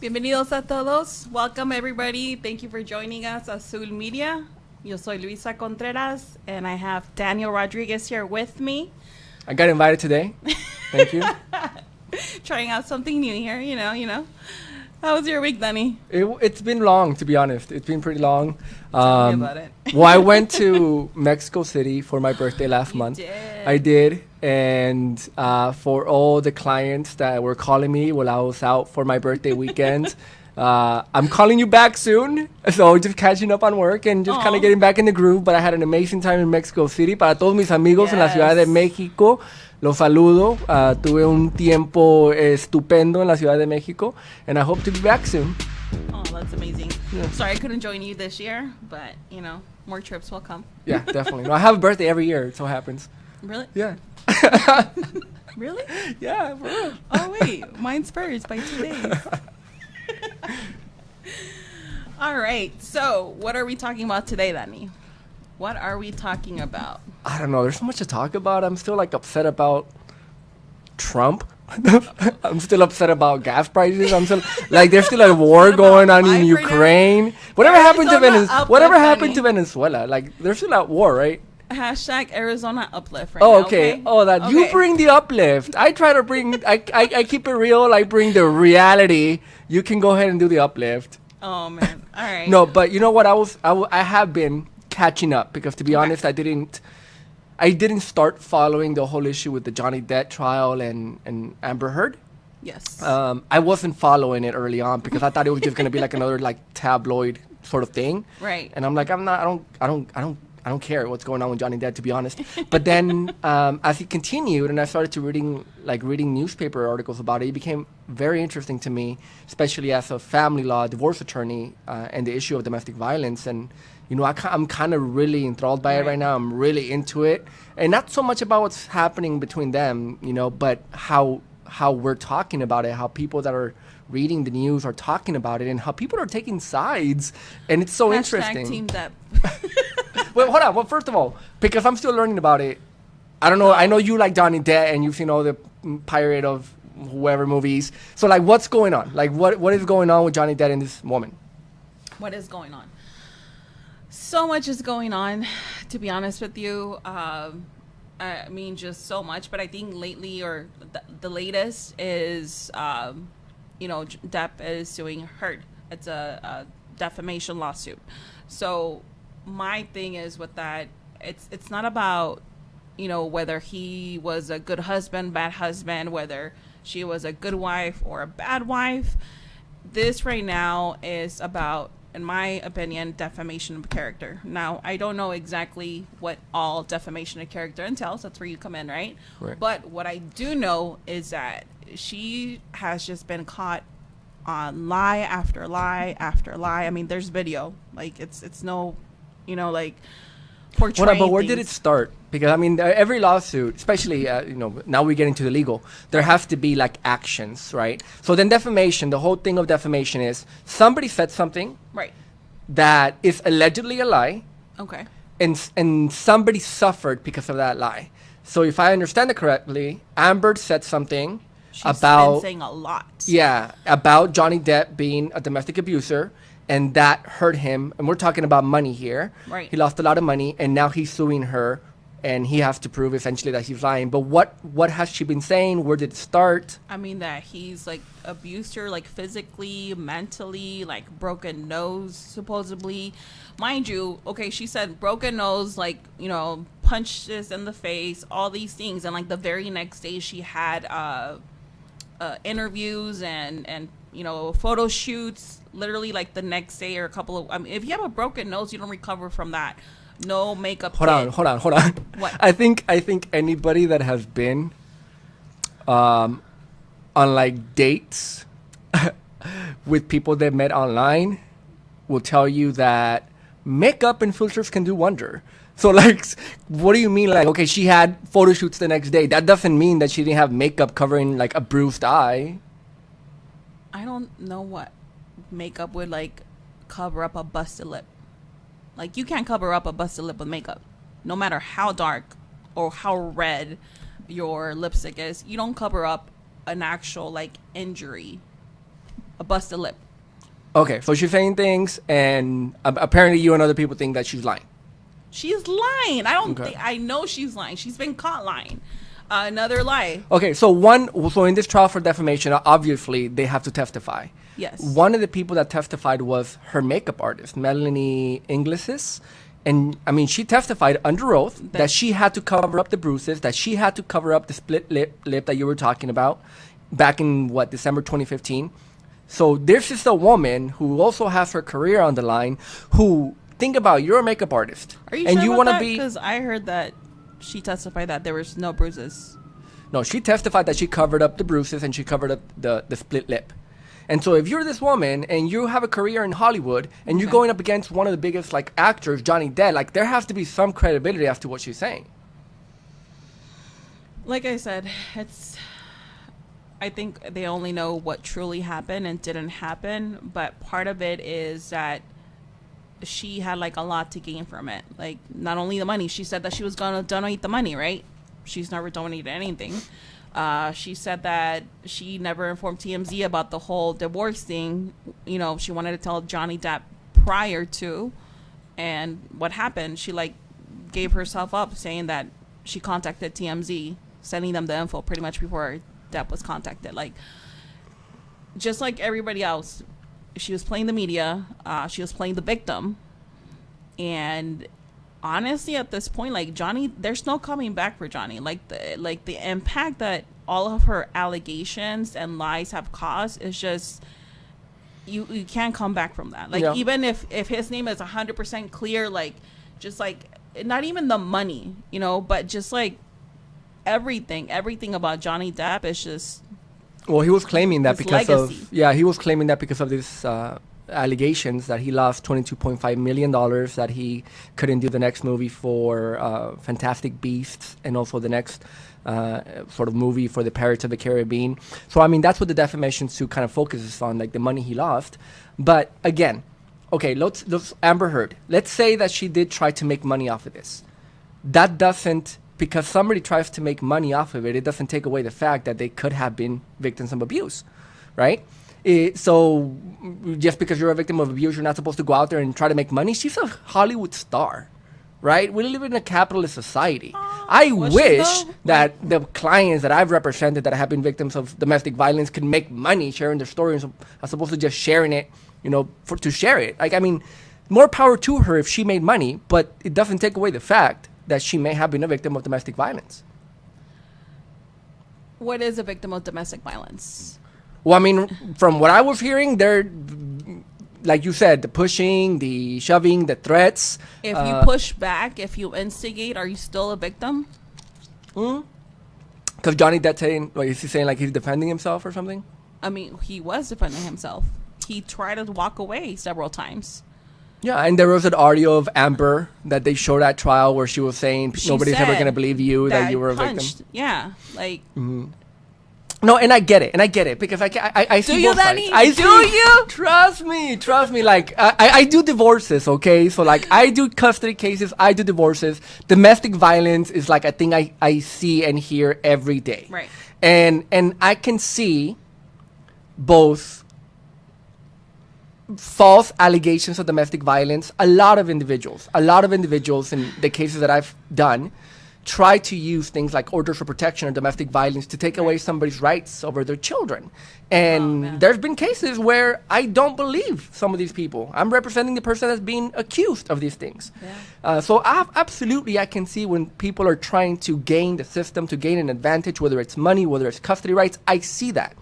Bienvenidos a todos. Welcome everybody. Thank you for joining us, AZuL Media. Yo soy Luisa Contreras, and I have Daniel Rodriguez here with me. I got invited today. Thank you. Trying out something new here, you know. How was your week, Danny? It's been long, to be honest. It's been pretty long. Tell me about it. Well, I went to Mexico City for my birthday last month. Did. I did. And for all the clients that were calling me while I was out for my birthday weekend, I'm calling you back soon. So just catching up on work and just kind of getting back in the groove. But I had an amazing time in Mexico City. Para todos mis amigos en la Ciudad de México, los saludo. Tuve un tiempo estupendo en la Ciudad de México. And I hope to be back soon. Oh, that's amazing. Yeah. Sorry I couldn't join you this year, but, more trips will come. Yeah, definitely. No, I have a birthday every year. It so happens. Really? Yeah. Really? Yeah, for real. Oh, wait. Mine's first by 2 days. All right. So, what are we talking about today, Danny? What are we talking about? I don't know. There's so much to talk about. I'm still upset about Trump. I'm still upset about gas prices. I'm still there's still a war going on in Ukraine. Whatever happened to Venezuela? Whatever happened to Venezuela? There's still a war, right? Hashtag Arizona uplift right now. Okay. You bring the uplift. I try to bring. I keep it real. I bring the reality. You can go ahead and do the uplift. Oh man. All right. No, but you know what? I have been catching up because, to be honest, I didn't start following the whole issue with the Johnny Depp trial and Amber Heard. Yes. I wasn't following it early on because I thought it was just gonna be another tabloid sort of thing. Right. And I'm I don't care what's going on with Johnny Depp, to be honest. But then as he continued and I started to reading newspaper articles about it, it became very interesting to me, especially as a family law divorce attorney and the issue of domestic violence. And I'm kind of really enthralled by it right now. I'm really into it, and not so much about what's happening between them, but how we're talking about it, how people that are reading the news are talking about it, and how people are taking sides, and it's so interesting. Team Depp. Well, hold on. Well, first of all, because I'm still learning about it, I don't know. I know you like Johnny Depp, and you've seen all the Pirate of whoever movies. So, what's going on? What is going on with Johnny Depp in this moment? What is going on? So much is going on, to be honest with you. I mean, just so much. But I think lately, or the latest is, Depp is suing Heard. It's a defamation lawsuit. So my thing is with that, it's not about, whether he was a good husband, bad husband, whether she was a good wife or a bad wife. This right now is about, in my opinion, defamation of character. Now, I don't know exactly what all defamation of character entails. That's where you come in, right? But what I do know is that she has just been caught on lie after lie after lie. I mean, there's video. It's no, portraying But where things. did it start? Because, I mean, every lawsuit, especially, now we get into the legal, there has to be, actions, right? So then defamation, the whole thing of defamation is somebody said something that is allegedly a lie. Okay. And somebody suffered because of that lie. So if I understand it correctly, Amber said something She's been saying a lot. Yeah, about Johnny Depp being a domestic abuser, and that hurt him. And we're talking about money here. Right. He lost a lot of money, and now he's suing her, and he has to prove essentially that he's lying. But what has she been saying? Where did it start? I mean, that he's abused her physically, mentally, broken nose supposedly. Mind you, okay, she said broken nose, punches in the face, all these things, and the very next day she had interviews and photo shoots literally the next day or a couple of. I mean, if you have a broken nose, you don't recover from that. No makeup. Hold on. What? I think anybody that has been on dates with people they met online will tell you that makeup and filters can do wonder. So what do you mean? Okay, she had photo shoots the next day. That doesn't mean that she didn't have makeup covering a bruised eye. I don't know what makeup would cover up a busted lip. You can't cover up a busted lip with makeup, no matter how dark or how red your lipstick is. You don't cover up an actual injury a busted lip. Okay, so she's saying things, and apparently you and other people think that she's lying. She's lying. I don't Okay. think, I know she's lying. She's been caught lying. Another lie. Okay, so in this trial for defamation, obviously they have to testify. Yes. One of the people that testified was her makeup artist, Melanie Iglesias. And I mean, she testified under oath that she had to cover up the bruises, that she had to cover up the split lip that you were talking about back in December 2015. So this is a woman who also has her career on the line, who, think about, you're a makeup artist. Are you and sure you about wanna that? be Because I heard that she testified that there was no bruises. No, she testified that she covered up the bruises and she covered up the split lip. And so if you're this woman and you have a career in Hollywood and you're going up against one of the biggest like actors, Johnny Depp, like there has to be some credibility as to what she's saying. Like I said, I think they only know what truly happened and didn't happen, but part of it is that she had like a lot to gain from it. Like not only the money, she said that she was gonna donate the money, right? She's never donated anything. She said that she never informed TMZ about the whole divorce thing. You know, she wanted to tell Johnny Depp prior to, and what happened, she like gave herself up, saying that she contacted TMZ, sending them the info pretty much before Depp was contacted. Like, just like everybody else, she was playing the media. She was playing the victim, and honestly, at this point, like Johnny, there's no coming back for Johnny. Like the impact that all of her allegations and lies have caused is just you can't come back from that. Like even if his name is 100% clear, like just like not even the money, you know, but just like everything about Johnny Depp is just. Well, he was claiming that his because legacy. he was claiming that because of this allegations that he lost $22.5 million, that he couldn't do the next movie for Fantastic Beasts, and also the next sort of movie for the Pirates of the Caribbean. So I mean, that's what the defamation suit kind of focuses on, like the money he lost. But again, okay, let's Amber Heard. Let's say that she did try to make money off of this. That doesn't, because somebody tries to make money off of it, it doesn't take away the fact that they could have been victims of abuse, right? So just because you're a victim of abuse, you're not supposed to go out there and try to make money. She's a Hollywood star, right? We live in a capitalist society. I wish that the clients that I've represented that have been victims of domestic violence could make money sharing their stories as opposed to just sharing it, you know, to share it. Like, I mean, more power to her if she made money, but it doesn't take away the fact that she may have been a victim of domestic violence. What is a victim of domestic violence? Well, I mean, from what I was hearing, they're, like you said, the pushing, the shoving, the threats. If you push back, if you instigate, are you still a victim? Because Johnny Depp saying, like, is he saying like he's defending himself or something? I mean, he was defending himself. He tried to walk away several times. Yeah, and there was an audio of Amber that they showed at trial where she was saying nobody's ever going to believe you that you were a victim. Yeah, like. No, and I get it because I see do you, both sides. Danny? Do you? Trust me. Like I do divorces, okay? So like I do custody cases, I do divorces. Domestic violence is like a thing I see and hear every day. Right. And I can see both false allegations of domestic violence. A lot of individuals in the cases that I've done try to use things like orders for protection or domestic violence to take away somebody's rights over their children. And there's been cases where I don't believe some of these people. I'm representing the person that's being accused of these things. Yeah. So absolutely, I can see when people are trying to gain the system, to gain an advantage, whether it's money, whether it's custody rights, I see that.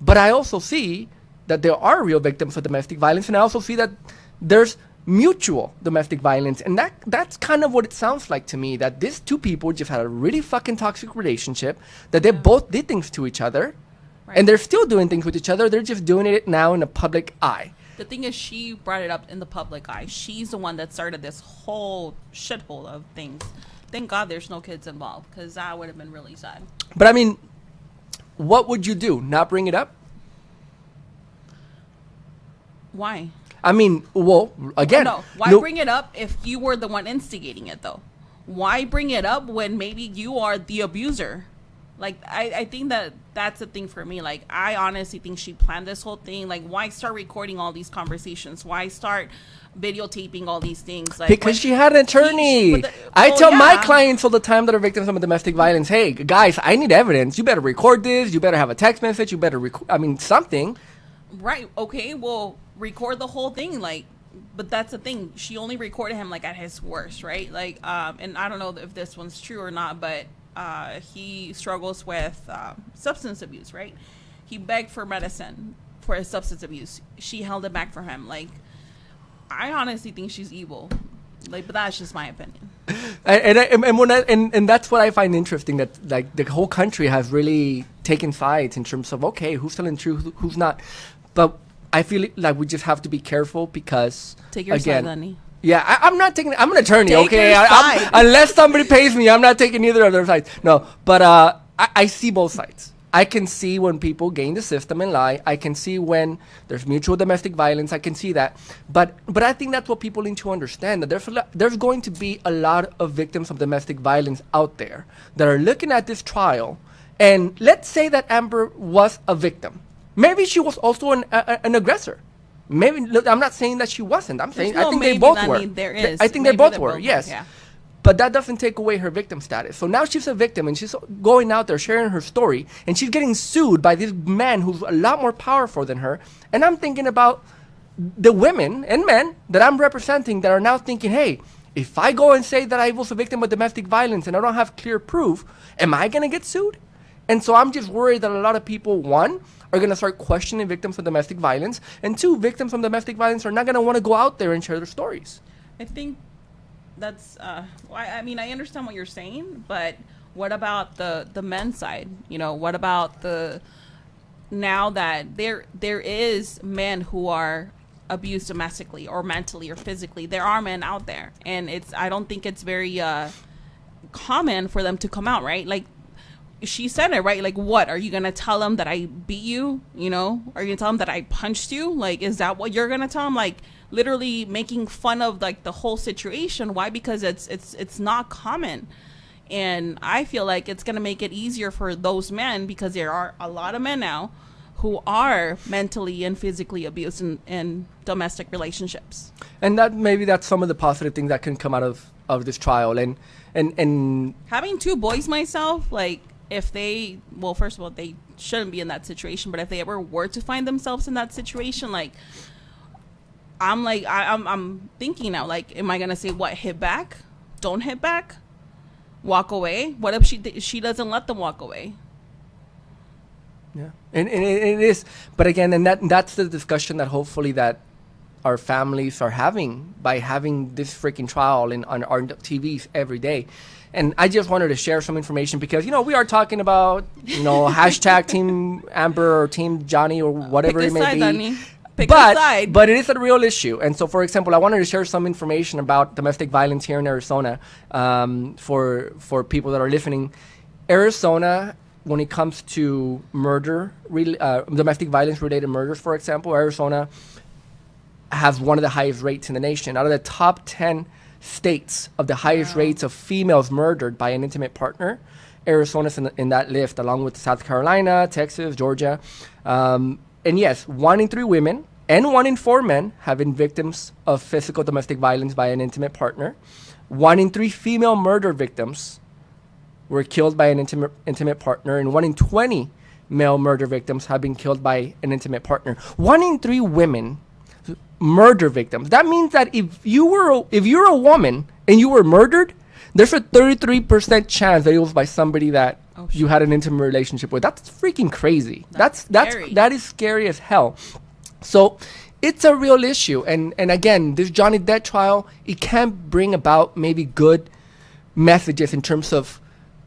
But I also see that there are real victims of domestic violence, and I also see that there's mutual domestic violence, and that's kind of what it sounds like to me, that these two people just had a really fucking toxic relationship, that they both did things to each other, and they're still doing things with each other. They're just doing it now in the public eye. The thing is, she brought it up in the public eye. She's the one that started this whole shithole of things. Thank God there's no kids involved, because that would have been really sad. But I mean, what would you do? Not bring it up? Why? I mean, well, again. Why bring it up if you were the one instigating it, though? Why bring it up when maybe you are the abuser? Like, I think that's the thing for me. Like, I honestly think she planned this whole thing. Like, why start recording all these conversations? Why start videotaping all these things? Like, because she had an attorney. I tell my clients all the time that are victims of domestic violence, hey, guys, I need evidence. You better record this. You better have a text message. You better something. Right. Okay. Well, record the whole thing. Like, but that's the thing. She only recorded him, like, at his worst, right? Like, and I don't know if this one's true or not, but he struggles with substance abuse, right? He begged for medicine for his substance abuse. She held it back for him. Like, I honestly think she's evil. Like, but that's just my opinion. And that's what I find interesting, that like the whole country has really taken sides in terms of, okay, who's telling the truth, who's not. But I feel like we just have to be careful because, take your again, side, Lenny. Yeah, I'm not taking. I'm an attorney, Take okay? your side. Unless somebody pays me, I'm not taking either of their sides. No, but I see both sides. I can see when people gain the system and lie. I can see when there's mutual domestic violence. I can see that. But I think that's what people need to understand, that there's going to be a lot of victims of domestic violence out there that are looking at this trial. And let's say that Amber was a victim. Maybe she was also an aggressor. Maybe, look, I'm not saying that she wasn't. I'm saying I think they both were. There is. I think they both were. Yes. Yeah. But that doesn't take away her victim status. So now she's a victim and she's going out there sharing her story, and she's getting sued by this man who's a lot more powerful than her. And I'm thinking about the women and men that I'm representing that are now thinking, hey, if I go and say that I was a victim of domestic violence and I don't have clear proof, am I going to get sued? And so I'm just worried that a lot of people, one, are going to start questioning victims of domestic violence, and two, victims of domestic violence are not going to want to go out there and share their stories. I think that's I mean, I understand what you're saying, but what about the men's side? You know, what about now that there is men who are abused domestically or mentally or physically? There are men out there, and I don't think it's very common for them to come out, right? Like, she said it, right? Like, what are you gonna tell them, that I beat you? You know, are you gonna tell them that I punched you? Like, is that what you're gonna tell them? Like, literally making fun of like the whole situation. Why? Because it's not common, and I feel like it's gonna make it easier for those men, because there are a lot of men now who are mentally and physically abused in domestic relationships. And that's some of the positive things that can come out of this trial. And having two boys myself, like, if they, well, first of all, they shouldn't be in that situation, but if they ever were to find themselves in that situation, like, I'm thinking now, like, am I gonna say, what, hit back? Don't hit back? Walk away? What if she doesn't let them walk away? Yeah, and it is, but again, and that's the discussion that hopefully that our families are having by having this freaking trial on our TVs every day. And I just wanted to share some information because, you know, we are talking about, you know, hashtag Team Amber or Team Johnny or whatever it may be. Danny. Pick a side. But it is a real issue. And so, for example, I wanted to share some information about domestic violence here in Arizona for people that are listening. Arizona, when it comes to murder, domestic violence-related murders, for example, Arizona has one of the highest rates in the nation. Out of the top 10 states of the highest rates of females murdered by an intimate partner, Arizona's in that list, along with South Carolina, Texas, Georgia. And yes, 1 in 3 women and 1 in 4 men have been victims of physical domestic violence by an intimate partner. 1 in 3 female murder victims were killed by an intimate partner, and 1 in 20 male murder victims have been killed by an intimate partner. 1 in 3 women murder victims. That means that if you're a woman and you were murdered, there's a 33% chance that it was by somebody that you had an intimate relationship with. That's freaking crazy. That is scary as hell. So it's a real issue. And again, this Johnny Depp trial, it can bring about maybe good messages in terms of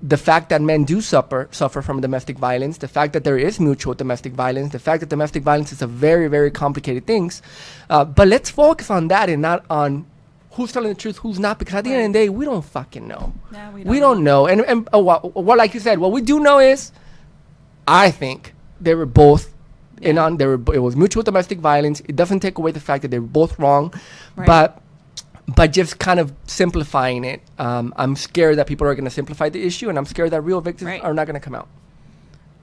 the fact that men do suffer from domestic violence, the fact that there is mutual domestic violence, the fact that domestic violence is a very, very complicated thing. But let's focus on that and not on who's telling the truth, who's not, because at the end of the day, we don't fucking know. Yeah, we don't know. And well, like you said, what we do know is, I think they were both in on. It was mutual domestic violence. It doesn't take away the fact that they were both wrong, but just kind of simplifying it. I'm scared that people are going to simplify the issue, and I'm scared that real victims are not going to come out.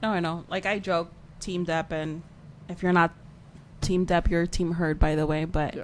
No, I know. Like, I joke, Team Depp, and if you're not Team Depp, you're Team Heard, by the way. But,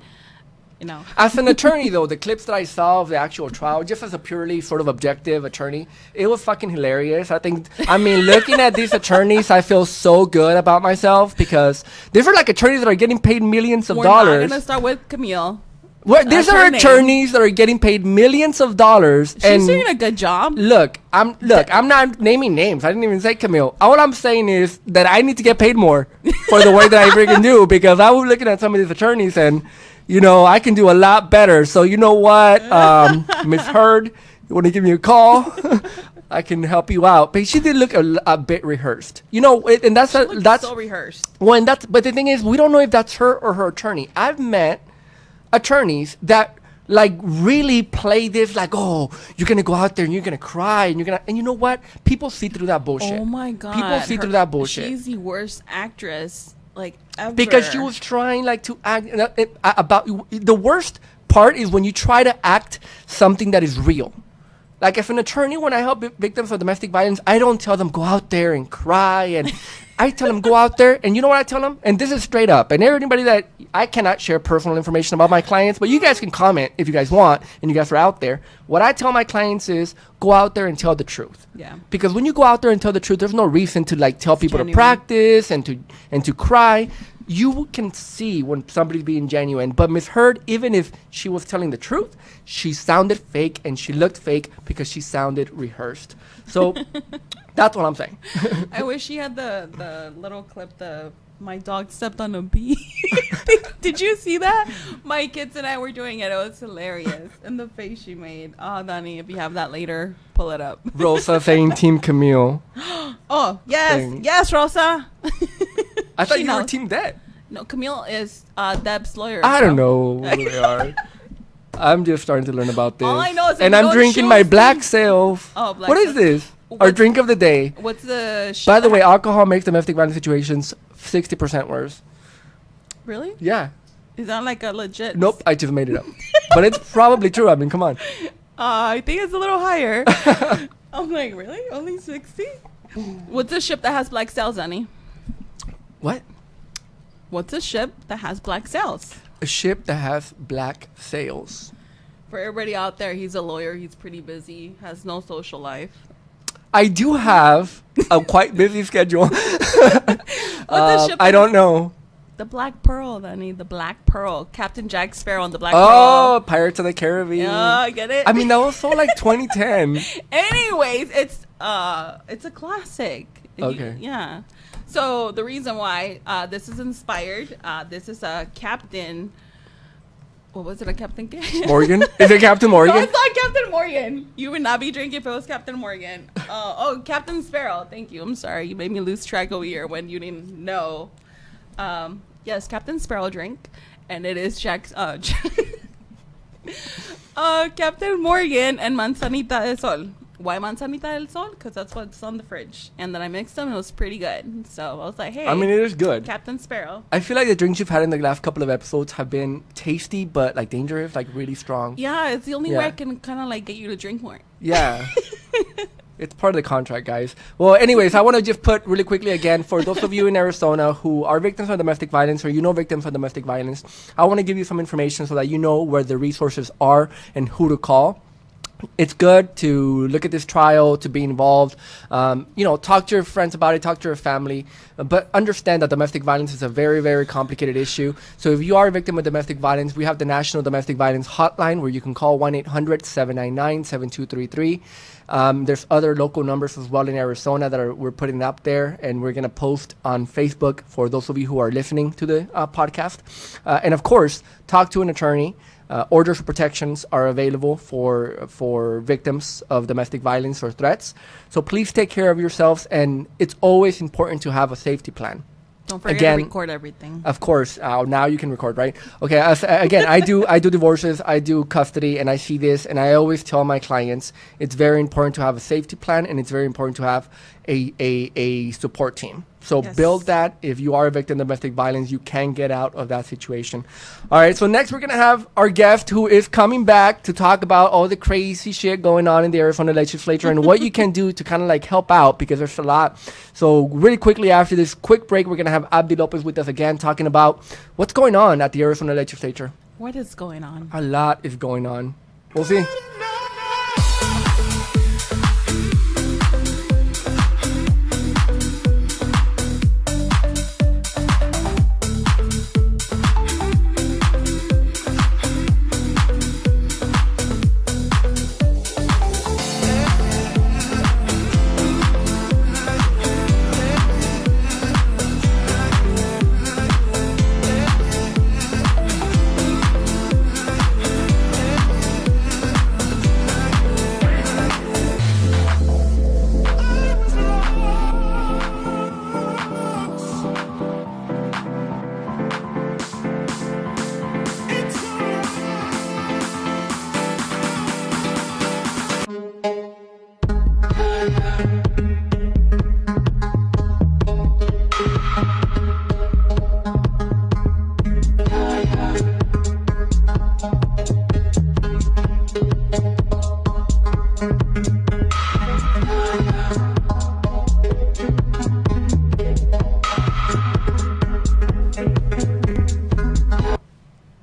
you know. As an attorney, though, the clips that I saw of the actual trial, just as a purely sort of objective attorney, it was fucking hilarious. I mean, looking at these attorneys, I feel so good about myself because these are like attorneys that are getting paid millions of dollars. We're not going to start with Camille. Well, these are attorneys that are getting paid millions of dollars. She's doing a good job. Look, I'm not naming names. I didn't even say Camille. All I'm saying is that I need to get paid more for the work that I freaking do, because I was looking at some of these attorneys and, you know, I can do a lot better. So you know what, Miss Heard, you want to give me a call? I can help you out. But she did look a bit rehearsed, you know, and that's so rehearsed. Well, but the thing is, we don't know if that's her or her attorney. I've met attorneys that like really play this like, oh, you're gonna go out there and you're gonna cry and and you know what, people see through that bullshit. Oh my god, people see through that bullshit. She's the worst actress like ever, because she was trying like to act about the worst part is when you try to act something that is real. Like, if an attorney, when I help victims of domestic violence, I don't tell them go out there and cry, and I tell them go out there, and you know what I tell them? And this is straight up. And anybody that I cannot share personal information about my clients, but you guys can comment if you guys want, and you guys are out there. What I tell my clients is go out there and tell the truth. Yeah. Because when you go out there and tell the truth, there's no reason to like tell people to practice and to cry. You can see when somebody's being genuine. But Miss Heard, even if she was telling the truth, she sounded fake and she looked fake because she sounded rehearsed. So that's what I'm saying. I wish she had the little clip, my dog stepped on a bee. Did you see that? My kids and I were doing it. It was hilarious. And the face she made. Oh, Donnie, if you have that later, pull it up. Rosa saying Team Camille. Oh, yes. Yes, Rosa. I thought you were Team Depp. No, Camille is Depp's lawyer. I don't know who they are. I'm just starting to learn about this. All I know is, and I'm drinking my black self. Oh, black. What is this? Our drink of the day. What's the? By the way, alcohol makes domestic violence situations 60% worse. Really? Yeah. Is that like a legit? Nope, I just made it up. But it's probably true. I mean, come on. I think it's a little higher. I'm like, really? Only 60? What's a ship that has black sails, Annie? What? What's a ship that has black sails? A ship that has black sails. For everybody out there, he's a lawyer. He's pretty busy. Has no social life. I do have a quite busy schedule. What's a ship? I don't know. The Black Pearl, Danny. The Black Pearl. Captain Jack Sparrow on the Black Pearl. Oh, Pirates of the Caribbean. Yeah, get it? I mean, that was so like 2010. Anyways, it's a classic. Okay. Yeah. So the reason why this is inspired, this is a Captain. What was it? A Captain Morgan? Is it Captain Morgan? No, it's not Captain Morgan. You would not be drinking if it was Captain Morgan. Captain Sparrow. Thank you. I'm sorry. You made me lose track over here when you didn't know. Yes, Captain Sparrow drink, and it is Jack's. Captain Morgan and Manzanita del Sol. Why Manzanita del Sol? Because that's what's on the fridge. And then I mixed them and it was pretty good. So I was like, hey. I mean, it is good. Captain Sparrow. I feel like the drinks you've had in the last couple of episodes have been tasty, but like dangerous, like really strong. Yeah, it's the only way I can kind of like get you to drink more. Yeah. It's part of the contract, guys. Well, anyways, I want to just put really quickly again, for those of you in Arizona who are victims of domestic violence or you know victims of domestic violence, I want to give you some information so that you know where the resources are and who to call. It's good to look at this trial, to be involved, talk to your friends about it, talk to your family, but understand that domestic violence is a very, very complicated issue. So if you are a victim of domestic violence, we have the National Domestic Violence Hotline where you can call 1-800-799-7233. There's other local numbers as well in Arizona that we're putting up there, and we're going to post on Facebook for those of you who are listening to the podcast. And of course, talk to an attorney. Orders of protections are available for victims of domestic violence or threats. So please take care of yourselves, and it's always important to have a safety plan. Don't forget to record everything. Of course. Now you can record, right? Okay. I do divorces, I do custody, and I see this, and I always tell my clients it's very important to have a safety plan, and it's very important to have a support team. So Yes. build that. If you are a victim of domestic violence, you can get out of that situation. All right. So next we're going to have our guest who is coming back to talk about all the crazy shit going on in the Arizona legislature and what you can do to kind of like help out, because there's a lot. So really quickly after this quick break, we're going to have Abdi Lopez with us again talking about what's going on at the Arizona legislature. What is going on? A lot is going on. We'll see.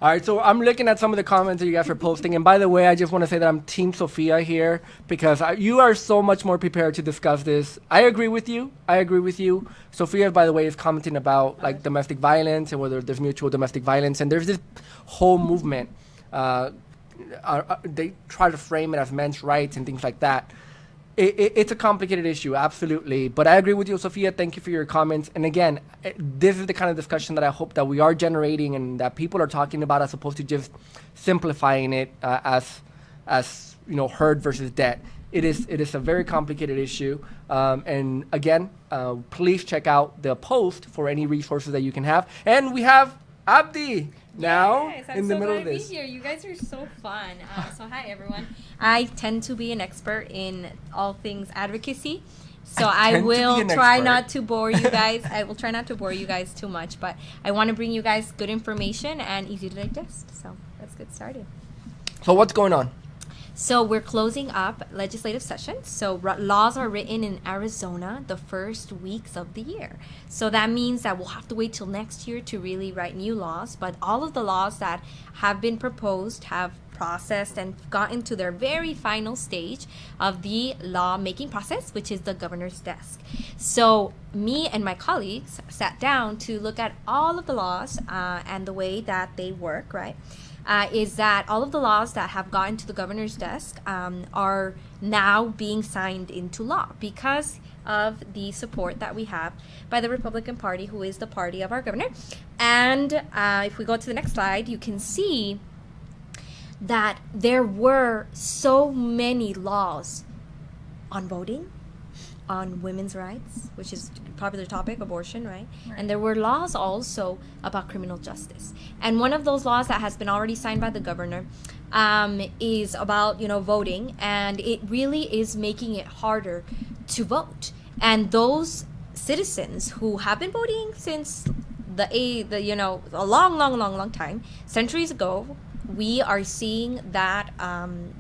All right, so I'm looking at some of the comments that you guys are posting. And by the way, I just want to say that I'm Team Sophia here because you are so much more prepared to discuss this. I agree with you. Sophia, by the way, is commenting about like domestic violence and whether there's mutual domestic violence. And there's this whole movement. They try to frame it as men's rights and things like that. It's a complicated issue, absolutely. But I agree with you, Sophia. Thank you for your comments. And again, this is the kind of discussion that I hope that we are generating and that people are talking about, as opposed to just simplifying it as herd versus debt. It is a very complicated issue. And again, please check out the post for any resources that you can have. And we have Abdi now in the middle of this. I'm so glad to be here. You guys are so fun. So hi everyone. I tend to be an expert in all things advocacy. So I will try not to bore you guys. I will try not to bore you guys too much, but I want to bring you guys good information and easy to digest. So let's get started. So what's going on? So we're closing up legislative session. So laws are written in Arizona the first weeks of the year. So that means that we'll have to wait till next year to really write new laws. But all of the laws that have been proposed have processed and gotten to their very final stage of the law making process, which is the governor's desk. So me and my colleagues sat down to look at all of the laws and the way that they work, right? Is that all of the laws that have gotten to the governor's desk are now being signed into law because of the support that we have by the Republican Party, who is the party of our governor. And if we go to the next slide, you can see that there were so many laws on voting, on women's rights, which is a popular topic, abortion, right? And there were laws also about criminal justice. And one of those laws that has been already signed by the governor is about, voting, and it really is making it harder to vote. And those citizens who have been voting since a long time, centuries ago, we are seeing that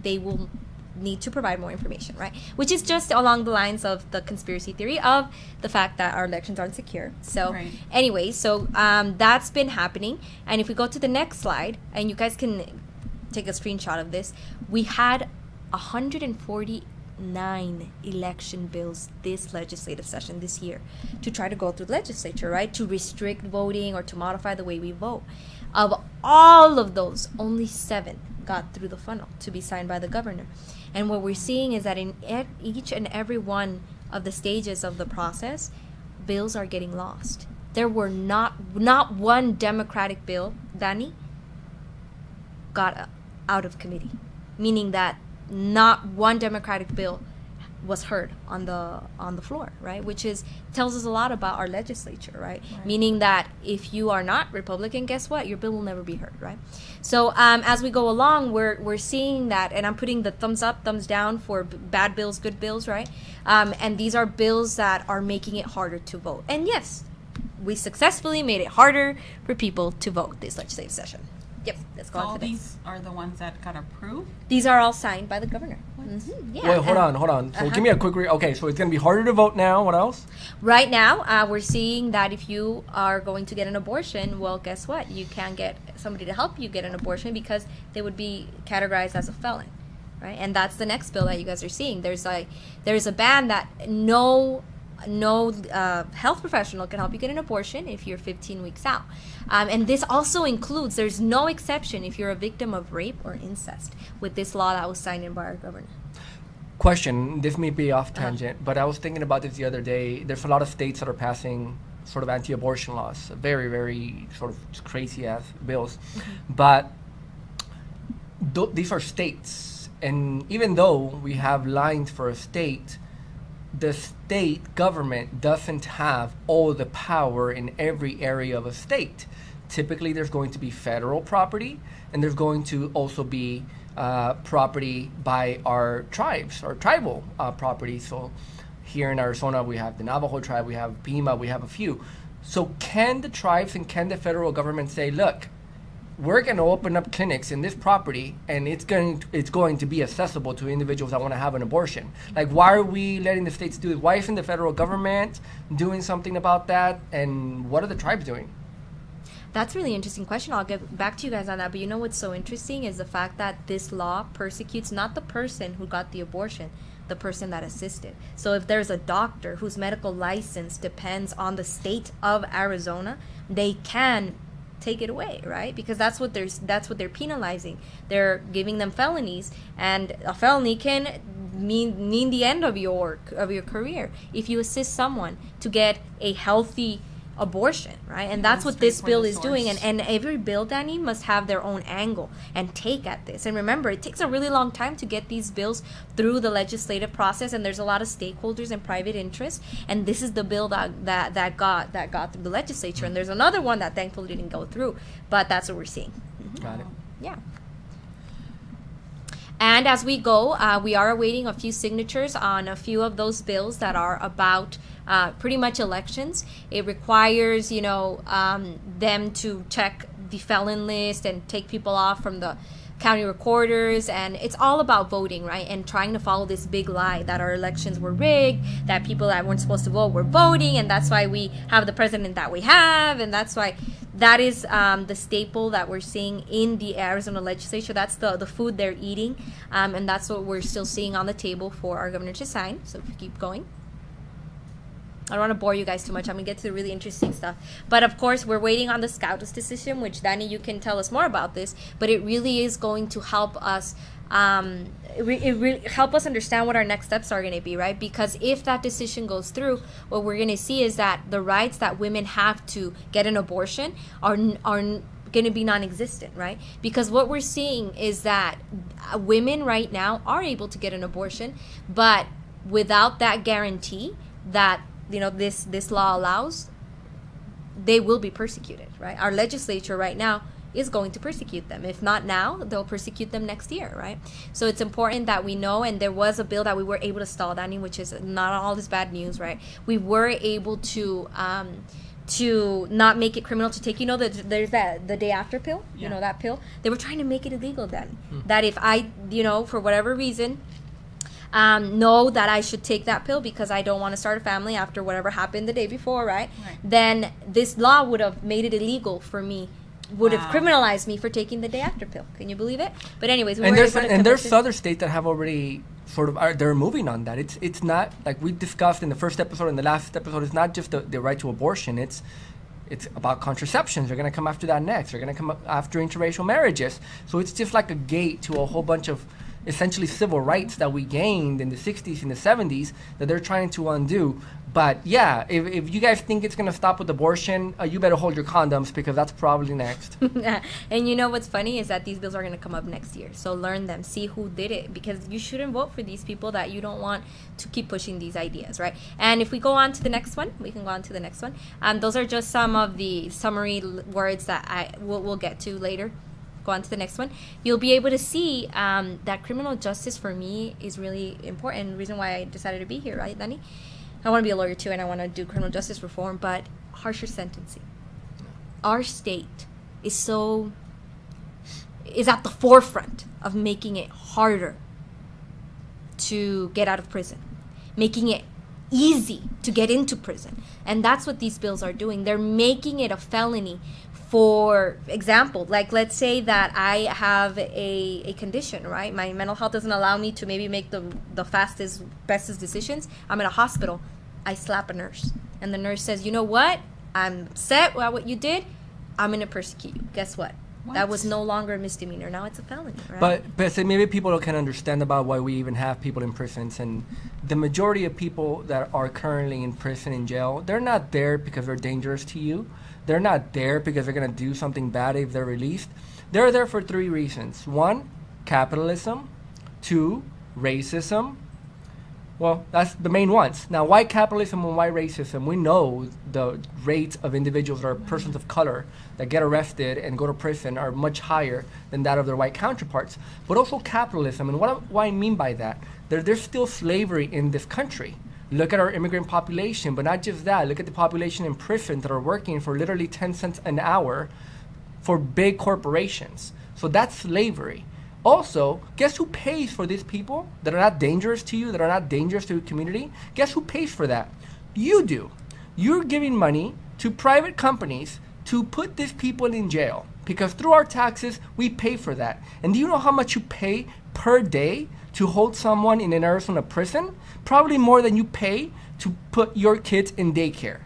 they will need to provide more information, right? Which is just along the lines of the conspiracy theory of the fact that our elections aren't secure. So anyway, that's been happening. And if we go to the next slide, and you guys can take a screenshot of this, we had 149 election bills this legislative session this year to try to go through the legislature, right? To restrict voting or to modify the way we vote. Of all of those, only 7 got through the funnel to be signed by the governor. And what we're seeing is that in each and every one of the stages of the process, bills are getting lost. There were not one Democratic bill, Danny, got out of committee, meaning that not one Democratic bill was heard on the floor, right? Which is tells us a lot about our legislature, right? Meaning that if you are not Republican, guess what? Your bill will never be heard, right? So as we go along, we're seeing that, and I'm putting the thumbs up, thumbs down for bad bills, good bills, right? And these are bills that are making it harder to vote. And yes, we successfully made it harder for people to vote this legislative session. Yep, let's go on All to this. these are the ones that got approved. These are all signed by the governor. Yeah. Wait, hold on. So give me a quick okay, so it's going to be harder to vote now. What else? Right now, we're seeing that if you are going to get an abortion, well, guess what? You can't get somebody to help you get an abortion because they would be categorized as a felon, right? And that's the next bill that you guys are seeing. There's a ban that no health professional can help you get an abortion if you're 15 weeks out. And this also includes, there's no exception if you're a victim of rape or incest with this law that was signed in by our governor. Question, this may be off tangent, but I was thinking about this the other day. There's a lot of states that are passing sort of anti-abortion laws, very, very sort of crazy-ass bills. But these are states, and even though we have lines for a state, the state government doesn't have all the power in every area of a state. Typically, there's going to be federal property, and there's going to also be property by our tribes, or tribal property. So here in Arizona, we have the Navajo tribe, we have Pima, we have a few. So can the tribes and can the federal government say, look, we're going to open up clinics in this property, and it's going to be accessible to individuals that want to have an abortion? Like, why are we letting the states do it? Why isn't the federal government doing something about that? And what are the tribes doing? That's a really interesting question. I'll get back to you guys on that. But you know what's so interesting is the fact that this law persecutes not the person who got the abortion, the person that assisted. So if there's a doctor whose medical license depends on the state of Arizona, they can take it away, right? Because that's what they're penalizing. They're giving them felonies, and a felony can mean the end of your career if you assist someone to get a healthy abortion, right? And that's what this bill is doing. And every bill, Danny, must have their own angle and take at this. And remember, it takes a really long time to get these bills through the legislative process, and there's a lot of stakeholders and private interests. And this is the bill that got through the legislature. And there's another one that thankfully didn't go through, but that's what we're seeing. Got it. Yeah. And as we go, we are awaiting a few signatures on a few of those bills that are about pretty much elections. It requires, them to check the felon list and take people off from the county recorders, and it's all about voting, right? And trying to follow this big lie that our elections were rigged, that people that weren't supposed to vote were voting, and that's why we have the president that we have, and that's why that is the staple that we're seeing in the Arizona legislature. That's the food they're eating, and that's what we're still seeing on the table for our governor to sign. So if we keep going. I don't want to bore you guys too much. I'm going to get to the really interesting stuff. But, of course, we're waiting on the SCOTUS decision, which, Danny, you can tell us more about this. But it really is going to help us really help us understand what our next steps are going to be, right? Because if that decision goes through, what we're going to see is that the rights that women have to get an abortion are going to be non-existent, right? Because what we're seeing is that women right now are able to get an abortion, but without that guarantee that this law allows, they will be persecuted, right? Our legislature right now is going to persecute them. If not now, they'll persecute them next year, right? So it's important that we know, and there was a bill that we were able to stall, Danny, which is not all this bad news, right? We were able to not make it criminal to take, there's the day after pill, that pill. They were trying to make it illegal then. That if I, for whatever reason, know that I should take that pill because I don't want to start a family after whatever happened the day before, right? Then this law would have made it illegal for me, would have criminalized me for taking the day after pill. Can you believe it? But anyways, there's other states that have already they're moving on that. It's not like we discussed in the first episode and the last episode. It's not just the right to abortion. It's about contraceptions. They're going to come after that next. They're going to come after interracial marriages. So it's just like a gate to a whole bunch of essentially civil rights that we gained in the 60s and the 70s that they're trying to undo. But yeah, if you guys think it's going to stop with abortion, you better hold your condoms because that's probably next. And you know what's funny is that these bills are going to come up next year. So learn them, see who did it, because you shouldn't vote for these people that you don't want to keep pushing these ideas, right? And if we go on to the next one, we can go on to the next one. Those are just some of the summary words that we'll get to later. Go on to the next one. You'll be able to see that criminal justice for me is really important. The reason why I decided to be here, right, Danny? I want to be a lawyer too, and I want to do criminal justice reform, but harsher sentencing. Our state is at the forefront of making it harder to get out of prison, making it easy to get into prison. And that's what these bills are doing. They're making it a felony. For example, like let's say that I have a condition, right? My mental health doesn't allow me to maybe make the fastest, bestest decisions. I'm in a hospital. I slap a nurse. And the nurse says, you know what? I'm upset about what you did. I'm going to persecute you. Guess what? That was no longer a misdemeanor. Now it's a felony, right? But so maybe people can understand about why we even have people in prisons. And the majority of people that are currently in prison, in jail, they're not there because they're dangerous to you. They're not there because they're going to do something bad if they're released. They're there for 3 reasons. 1, capitalism. 2, racism. Well, that's the main ones. Now, why capitalism and why racism? We know the rates of individuals or persons of color that get arrested and go to prison are much higher than that of their white counterparts. But also capitalism, and what I mean by that, there's still slavery in this country. Look at our immigrant population, but not just that. Look at the population in prison that are working for literally 10 cents an hour for big corporations. So that's slavery. Also, guess who pays for these people that are not dangerous to you, that are not dangerous to your community? Guess who pays for that? You do. You're giving money to private companies to put these people in jail because through our taxes, we pay for that. And do you know how much you pay per day to hold someone in an Arizona prison? Probably more than you pay to put your kids in daycare.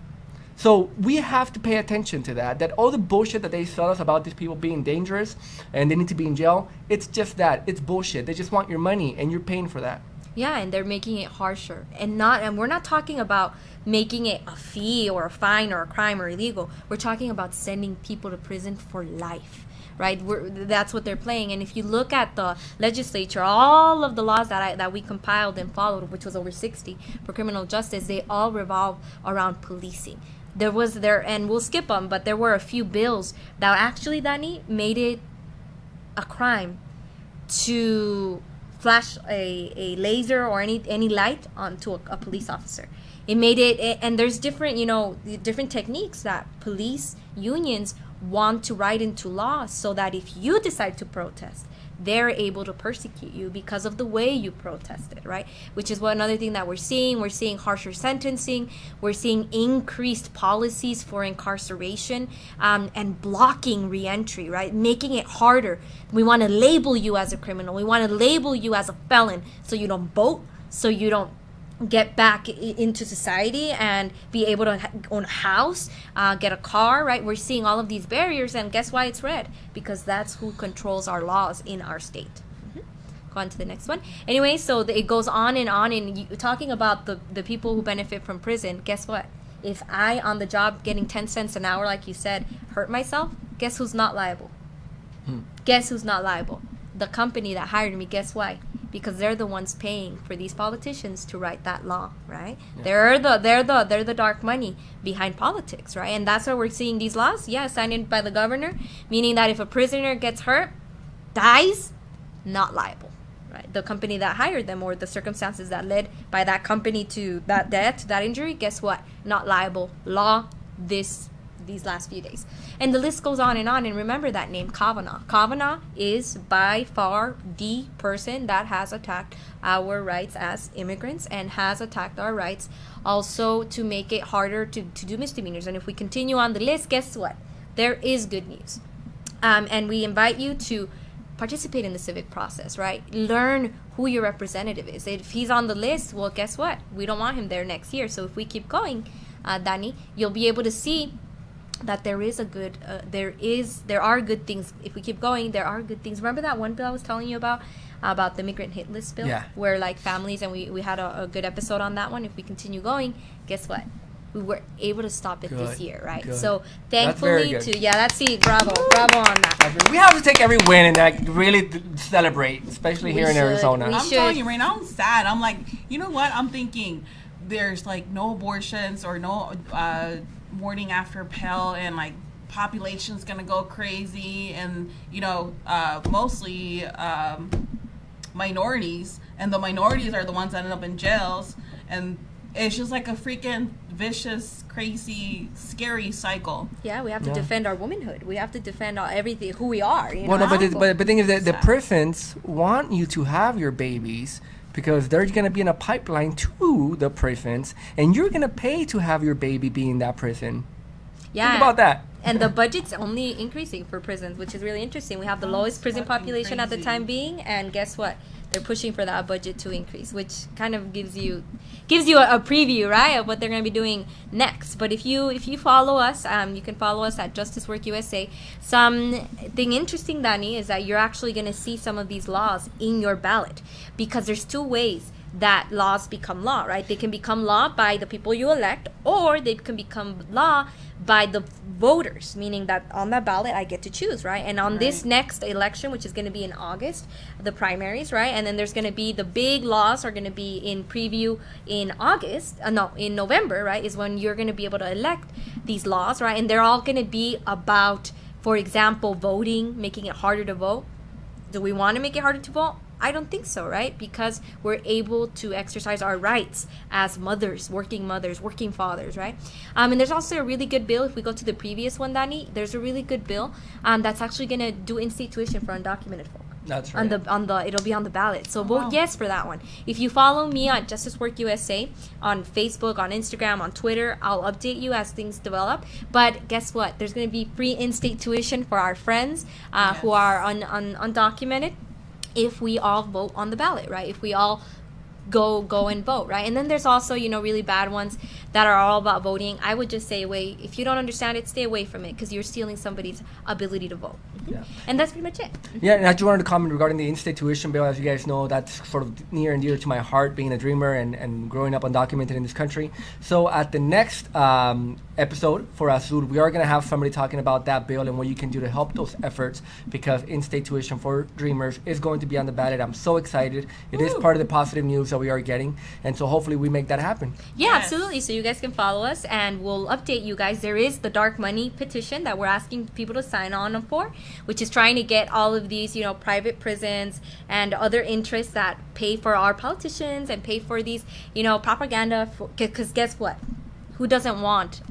So we have to pay attention to that all the bullshit that they sell us about these people being dangerous and they need to be in jail, it's just that. It's bullshit. They just want your money and you're paying for that. Yeah, and they're making it harsher. And we're not talking about making it a fee or a fine or a crime or illegal. We're talking about sending people to prison for life. Right, that's what they're playing. And if you look at the legislature, all of the laws that we compiled and followed, which was over 60 for criminal justice, they all revolve around policing. And we'll skip them, but there were a few bills that actually, Dani, made it a crime to flash a laser or any light onto a police officer. It made it, and there's different techniques that police unions want to write into law so that if you decide to protest, they're able to persecute you because of the way you protested, right? Which is another thing that we're seeing. We're seeing harsher sentencing. We're seeing increased policies for incarceration and blocking reentry, right? Making it harder. We want to label you as a criminal. We want to label you as a felon so you don't vote, so you don't get back into society and be able to own a house, get a car, right? We're seeing all of these barriers, and guess why it's red? Because that's who controls our laws in our state. Go on to the next one. Anyway, so it goes on, and talking about the people who benefit from prison, guess what? If I, on the job, getting 10 cents an hour, like you said, hurt myself, guess who's not liable? Guess who's not liable? The company that hired me. Guess why? Because they're the ones paying for these politicians to write that law, right? Yeah. They're the dark money behind politics, right? And that's why we're seeing these laws, signed in by the governor, meaning that if a prisoner gets hurt, dies, not liable, right? The company that hired them or the circumstances that led by that company to that death, that injury, guess what? Not liable. Law these last few days. And the list goes on, and remember that name, Kavanaugh. Kavanaugh is by far the person that has attacked our rights as immigrants and has attacked our rights also to make it harder to do misdemeanors. And if we continue on the list, guess what? There is good news. And we invite you to participate in the civic process, right? Learn who your representative is. If he's on the list, well, guess what? We don't want him there next year. So if we keep going, Dani, you'll be able to see that there is a good there are good things. If we keep going, there are good things. Remember that one bill I was telling you about the migrant hit list bill? Yeah. Where like families, and we had a good episode on that one. If we continue going, guess what? We were able to stop it this Good, year, right? good. So That's very thankfully good. that's it. Bravo on that. We have to take every win and like really celebrate, especially We here in should. Arizona. We I'm should. telling you right now, I'm sad. I'm like, you know what? I'm thinking there's like no abortions or no morning after pill, and like population's gonna go crazy, and mostly minorities, and the minorities are the ones that end up in jails, and it's just like a freaking vicious, crazy, scary cycle. Yeah, we have to Yeah. defend our womanhood. We have to defend everything, who we are. Well, no, but know? the thing is that the Sad. prisons want you to have your babies because they're going to be in a pipeline to the prisons, and you're going to pay to have your baby be in that prison. Yeah. Think about that. And the budget's only increasing for prisons, which is really interesting. We have the lowest prison fucking population at the crazy. time being, and guess what? They're pushing for that budget to increase, which kind of gives you a preview, right, of what they're going to be doing next. But if you follow us, you can follow us at Justice Work USA. Something interesting, Dani, is that you're actually going to see some of these laws in your ballot, because there's two ways that laws become law, right? They can become law by the people you elect, or they can become law by the voters, meaning that on the ballot I get to choose, right? And on this next election, which is going to be in August, the primaries, right? And then there's going to be the big laws are going to be in preview in in November, right? Is when you're going to be able to elect these laws, right? And they're all going to be about, for example, voting, making it harder to vote. Do we want to make it harder to vote? I don't think so, right? Because we're able to exercise our rights as mothers, working fathers, right? And there's also a really good bill. If we go to the previous one, Dani, there's a really good bill that's actually going to do in-state tuition for undocumented folk. That's right. It'll be on the ballot. So vote wow. yes for that one. If you follow me on Justice Work USA on Facebook, on Instagram, on Twitter, I'll update you as things develop. But guess what? There's going to be free in-state tuition for our friends who are undocumented, if we all vote on the ballot, right? If we all go and vote, right? And then there's also, really bad ones that are all about voting. I would just stay away. If you don't understand it, stay away from it, because you're stealing somebody's ability to vote. Yeah. And that's pretty much it. Yeah, and I just wanted to comment regarding the in-state tuition bill. As you guys know, that's sort of near and dear to my heart, being a dreamer and growing up undocumented in this country. So at the next episode for AZuL, we are going to have somebody talking about that bill and what you can do to help those efforts, because in-state tuition for dreamers is going to be on the ballot. I'm so excited. It is part of the positive news that we are getting, and so hopefully we make that happen. Yeah, Yes. absolutely. So you guys can follow us, and we'll update you guys. There is the dark money petition that we're asking people to sign on for, which is trying to get all of these, private prisons and other interests that pay for our politicians and pay for these, propaganda. Because guess what? Who doesn't want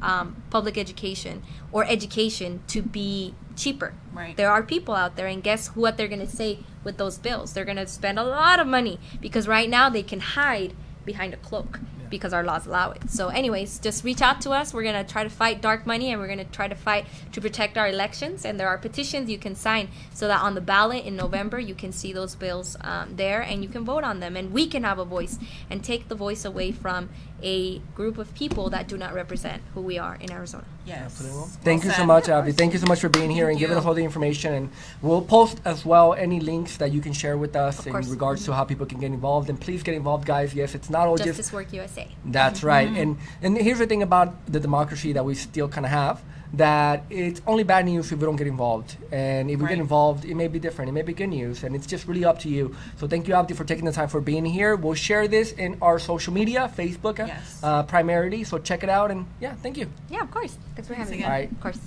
public education or education to be cheaper? Right. There are people out there, and guess what they're going to say with those bills? They're going to spend a lot of money, because right now they can hide behind a cloak because our laws allow it. So anyways, just reach out to us. We're going to try to fight dark money, and we're going to try to fight to protect our elections. And there are petitions you can sign so that on the ballot in November, you can see those bills there, and you can vote on them. And we can have a voice and take the voice away from a group of people that do not represent who we are in Arizona. Yes. Thank you so much, Abby. Thank you so much for being here and Thank giving you. us all the information. And we'll post as well any links that you can share with us Of in course. regards to how people can get involved. And please get involved, guys. Yes, it's not all just Justice Work USA. That's right. And here's the thing about the democracy that we still kind of have, that it's only bad news if we don't get involved. And if we get Right. involved, it may be different. It may be good news. And it's just really up to you. So thank you, Abdi, for taking the time for being here. We'll share this in our social media, Facebook Yes. primarily. So check it out. And yeah, thank you. Yeah, of course. Thanks for having me. again. All right. Of course.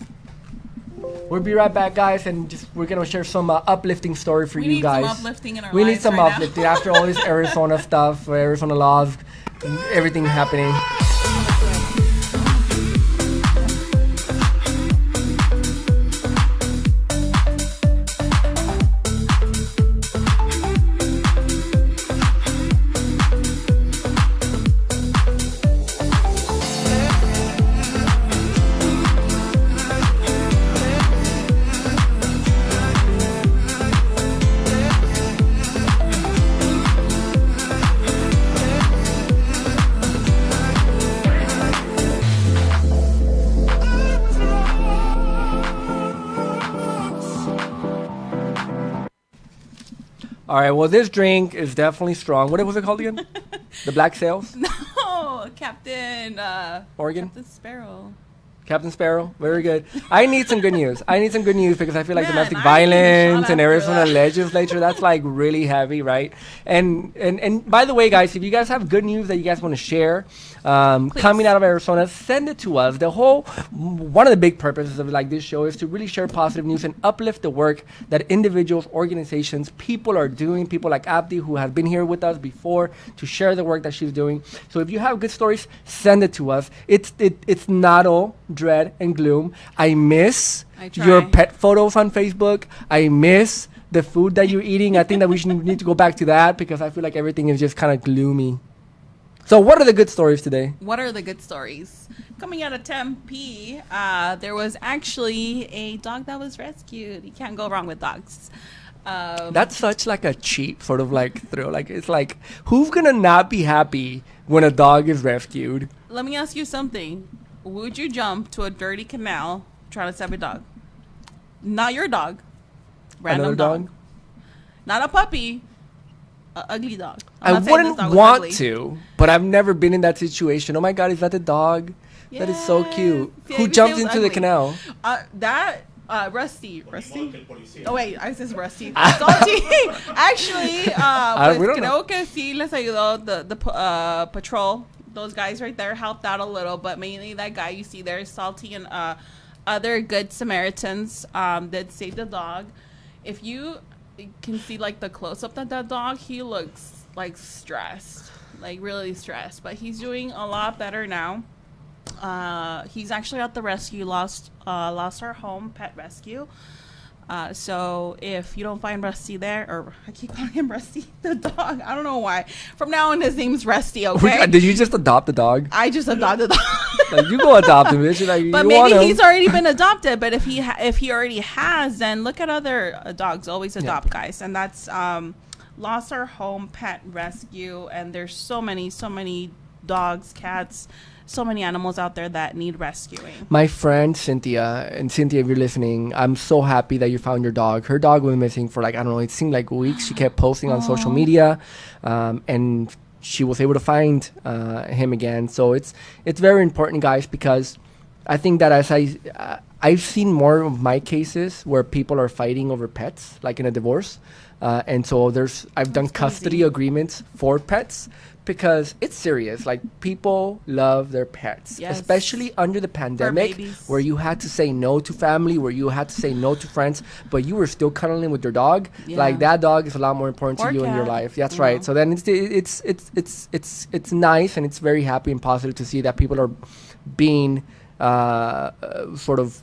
We'll be right back, guys. And we're going to share some uplifting story for We you need guys. some uplifting in our We need lives some right now. uplifting after all this Arizona stuff, Arizona laws, and everything happening. All right. Well, this drink is definitely strong. What was it called again? The Black Sails? No, Captain. Morgan? Captain Sparrow. Captain Sparrow, very good. I need some good news. Because I feel like Man, domestic I need a violence shot and after Arizona that. legislature, that's like really heavy, right? And by the way, guys, if you guys have good news that you guys want to share coming out of Arizona, send it to us. One of the big purposes of like this show is to really share positive news and uplift the work that individuals, organizations, people are doing. People like Abdi, who have been here with us before, to share the work that she's doing. So if you have good stories, send it to us. It's not all dread and gloom. I miss your try. pet photos on Facebook. I miss the food that you're eating. I think that we need to go back to that because I feel like everything is just kind of gloomy. So what are the good stories today? What are the good stories? Coming out of Tempe, there was actually a dog that was rescued. You can't go wrong with dogs. That's such like a cheap sort of like thrill. Like it's like, who's gonna not be happy when a dog is rescued? Let me ask you something. Would you jump to a dirty canal trying to save a dog? Not your dog. Random Another dog? Not a puppy. A ugly dog. I I'm not saying this wouldn't dog was want ugly. to, but I've never been in that situation. Oh my God, is that the dog? That is so cute. Yes. Who Yeah, jumped you say it was into the ugly. canal? Rusty. Oh, wait, I said Rusty. Salty. Actually, we pues don't know. creo que sí les ayudó the patrol. Those guys right there helped out a little, but mainly that guy you see there, Salty, and other good Samaritans that saved the dog. If you can see like the close-up of that dog, he looks like stressed, like really stressed, but he's doing a lot better now. He's actually at the rescue, lost our home pet rescue. So if you don't find Rusty there, or I keep calling him Rusty, the dog, I don't know why. From now on, his name's Rusty, okay? Did you just adopt the dog? I just adopted the dog. Like, you go adopt him, bitch. Like, But you want maybe him. he's already been adopted. But if he already has, then look at other dogs. Always adopt, guys. And that's Lost Our Home Pet Rescue. And there's so many dogs, cats, so many animals out there that need rescuing. My friend Cynthia, and Cynthia, if you're listening, I'm so happy that you found your dog. Her dog was missing for like, I don't know, it seemed like weeks. She kept posting on social media, and she was able to find him again. So it's very important, guys, because I think that as I've seen more of my cases where people are fighting over pets, like in a divorce, and so I've done That's custody crazy. agreements for pets. Because it's serious. Like, people love their pets, Yes. especially under the pandemic, babies. where you had to say no to family, where you had to say no to friends, but you were still cuddling with your dog. Yeah. Like, that dog is a lot more important Or to you in your cat, life. That's you right. know. So then it's nice, and it's very happy and positive to see that people are being sort of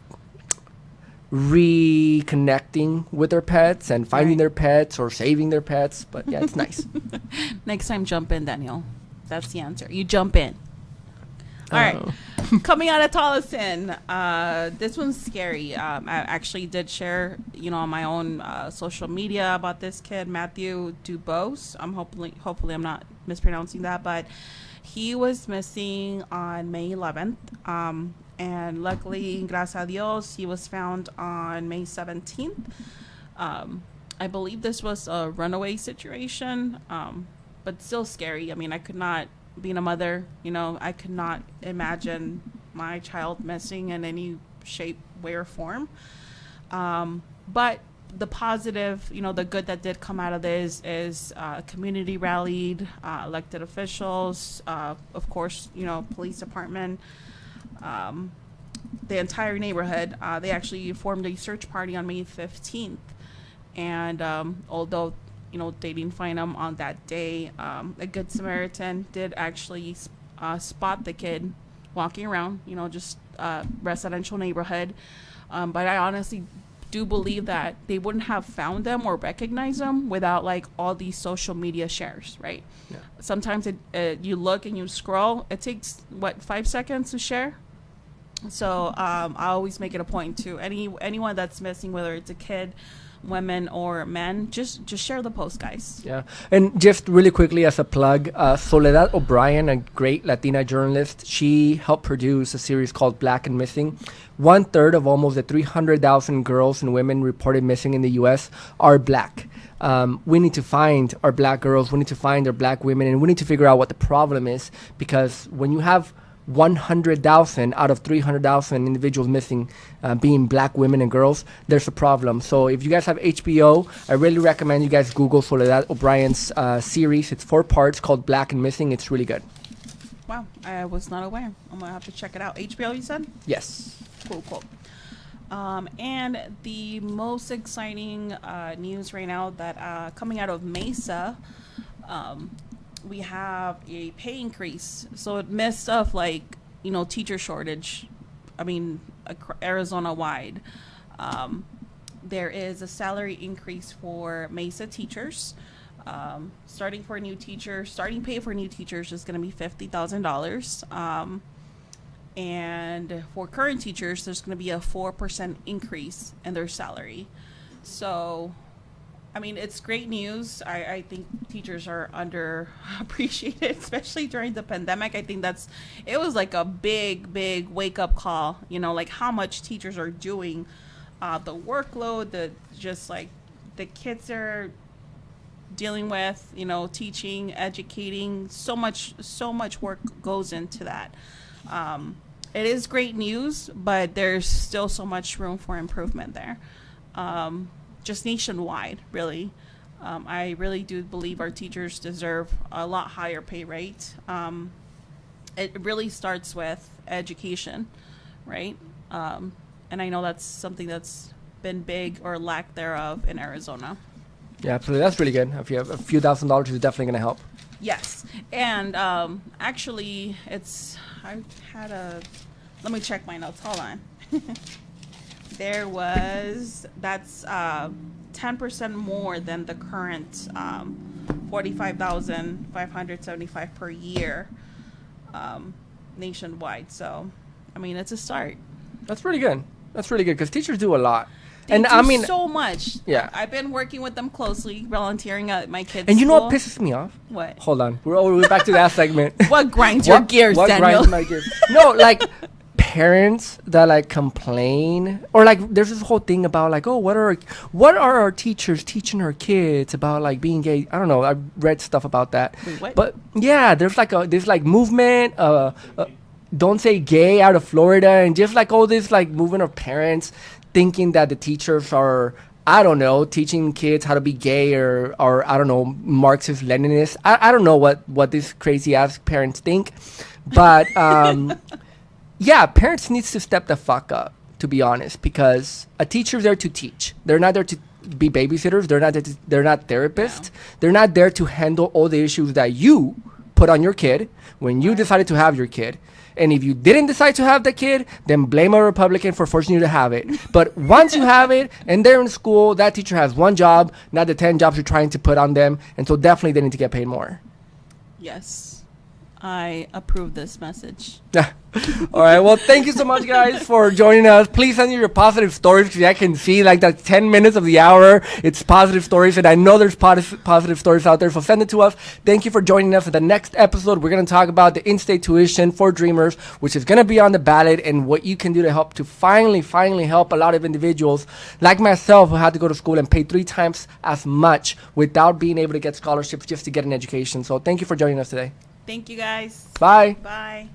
reconnecting with their pets and finding Right. their pets or saving their pets. But yeah, it's nice. Next time, jump in, Daniel. That's the answer. You jump in. All right. Oh. Coming out of Tolleson, this one's scary. I actually did share, on my own social media about this kid, Matthew Dubose. Hopefully I'm not mispronouncing that, but he was missing on May 11th. And luckily, gracias a Dios, he was found on May 17th. I believe this was a runaway situation, but still scary. I mean, I could not, being a mother, I could not imagine my child missing in any shape, way, or form. But the positive, the good that did come out of this is community rallied, elected officials, of course, police department, the entire neighborhood. They actually formed a search party on May 15th. And although, they didn't find him on that day, a Good Samaritan did actually spot the kid walking around, just residential neighborhood. But I honestly do believe that they wouldn't have found them or recognized them without like all these social media shares, right? Yeah. Sometimes you look and you scroll. It takes 5 seconds to share. So I always make it a point to anyone that's missing, whether it's a kid, women, or men, just share the post, guys. Yeah. And just really quickly as a plug, Soledad O'Brien, a great Latina journalist, she helped produce a series called Black and Missing. 1/3 of almost the 300,000 girls and women reported missing in the U.S. are Black. we need to find our black girls, we need to find our black women, and we need to figure out what the problem is. Because when you have 100,000 out of 300,000 individuals missing, being black women and girls, there's a problem. So if you guys have HBO, I really recommend you guys Google Soledad O'Brien's series. It's 4 parts called Black and Missing. It's really good. Wow, I was not aware. I'm gonna have to check it out. HBO, you said? Yes. Cool. And the most exciting news right now that coming out of Mesa, we have a pay increase. So it missed of teacher shortage. I mean, Arizona wide. There is a salary increase for Mesa teachers. Starting pay for new teachers is going to be $50,000. And for current teachers, there's going to be a 4% increase in their salary. So, I mean, it's great news. I think teachers are underappreciated, especially during the pandemic. I think it was like a big wake up call, like how much teachers are doing, the workload, the kids are dealing with, teaching, educating, so much work goes into that. It is great news, but there's still so much room for improvement there. Just nationwide, really. I really do believe our teachers deserve a lot higher pay rate. It really starts with education, right? And I know that's something that's been big or lack thereof in Arizona. Yeah, absolutely. That's really good. If you have a few $1,000s, it's definitely going to help. Yes. And actually, let me check my notes. Hold on. That's 10% more than the current $45,575 per year nationwide. So, I mean, it's a start. That's pretty good. That's really good because teachers do a lot. They do so much. Yeah. I've been working with them closely, volunteering at my kids' And you know school. what pisses me off? What? Hold on. We're back to that segment. What grinds your gears, what Daniel? Grinds my gears? No, parents that complain, or there's this whole thing about oh, what are our teachers teaching our kids about being gay? I don't know. I've read stuff about that. Wait, what? But yeah, there's this movement. Don't say gay out of Florida, and just all this movement of parents thinking that the teachers are, I don't know, teaching kids how to be gay or I don't know, Marxist Leninist. I don't know what these crazy ass parents think, but yeah, parents needs to step the fuck up, to be honest, because a teacher's there to teach. They're not there to be babysitters. They're not therapists. No. They're not there to handle all the issues that you put on your kid when you decided to have your kid. And if you didn't decide to have the kid, then blame a Republican for forcing you to have it. But once you have it and they're in school, that teacher has one job, not the 10 jobs you're trying to put on them. And so definitely they need to get paid more. Yes. I approve this message. All right. Well, thank you so much, guys, for joining us. Please send me your positive stories because I can see that 10 minutes of the hour, it's positive stories. And I know there's positive stories out there. So send it to us. Thank you for joining us. In the next episode, we're going to talk about the in-state tuition for Dreamers, which is going to be on the ballot, and what you can do to help to finally help a lot of individuals like myself who had to go to school and pay 3 times as much without being able to get scholarships just to get an education. So thank you for joining us today. Thank you, guys. Bye. Bye.